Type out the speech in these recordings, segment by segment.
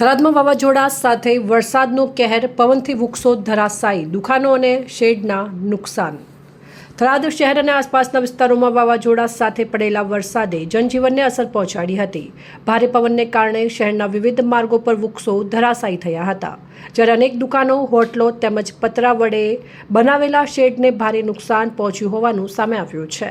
થરાદમાં વાવાઝોડા સાથે વરસાદનો કહેર, પવનથી વૃક્ષો ધરાશાયી, દુકાનો અને શેડના નુકસાન। થરાદ શહેર અને આસપાસના વિસ્તારોમાં વાવાઝોડા સાથે પડેલા વરસાદે જનજીવનને અસર પહોંચાડી હતી। ભારે પવનને કારણે શહેરના વિવિધ માર્ગો પર વૃક્ષો ધરાશાયી થયા હતા, જ્યારે અનેક દુકાનો, હોટલો તેમજ પતરા વડે બનાવેલા શેડને ભારે નુકસાન પહોંચ્યું હોવાનું સામે આવ્યું છે।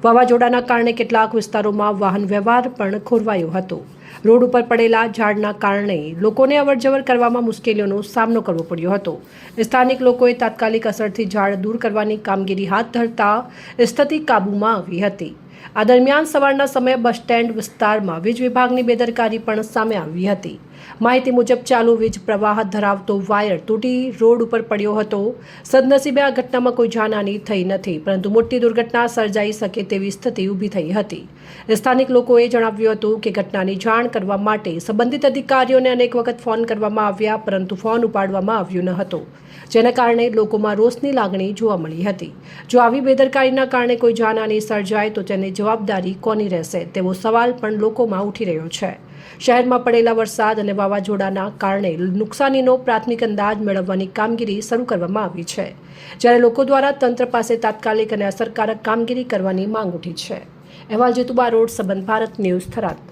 વાવાઝોડાના કારણે કેટલાક વિસ્તારોમાં વાહન વ્યવહાર પણ ખોરવાયો હતો। રોડ ઉપર પડેલા ઝાડના કારણે લોકોને અવરજવર કરવામાં મુશ્કેલીઓનો સામનો કરવો પડ્યો હતો। સ્થાનિક લોકોએ તાત્કાલિક અસરથી ઝાડ દૂર કરવાની કામગીરી હાથ ધરતા સ્થિતિ કાબૂમાં આવી હતી। આ દરમિયાન સવારના સમયે બસ સ્ટેન્ડ વિસ્તારમાં વીજ વિભાગની બેદરકારી પણ સામે આવી હતી। માહિતી મુજબ ચાલુ વીજ પ્રવાહ ધરાવતો વાયર તૂટી રોડ ઉપર પડ્યો હતો। સદનસીબે આ ઘટનામાં કોઈ જાનહાની થઈ નથી, પરંતુ મોટી દુર્ઘટના સર્જાઈ શકે તેવી સ્થિતિ ઊભી થઈ હતી। સ્થાનિક લોકોએ જણાવ્યું હતું કે ઘટનાની જાણ કરવા માટે સંબંધિત અધિકારીઓને અનેક વખત ફોન કરવામાં આવ્યા, પરંતુ ફોન ઉપાડવામાં આવ્યો ન હતો, જેના કારણે લોકોમાં રોષની લાગણી જોવા મળી હતી। જો આવી બેદરકારીના કારણે કોઈ જાનહાની સર્જાય તો તેની જવાબદારી કોની રહેશે તેવો સવાલ પણ લોકોમાં ઉઠી રહ્યો છે। શહેરમાં પડેલા વરસાદ અને વાવાઝોડાના કારણે નુકસાનીનો પ્રાથમિક અંદાજ મેળવવાની કામગીરી શરૂ કરવામાં આવી છે, જ્યારે લોકો દ્વારા તંત્ર પાસે તાત્કાલિક અને અસરકારક કામગીરી કરવાની માંગ ઉઠી છે। અહેવાલ જીતુબા રોડ, સંબંધ ભારત ન્યૂઝ, થરાદ।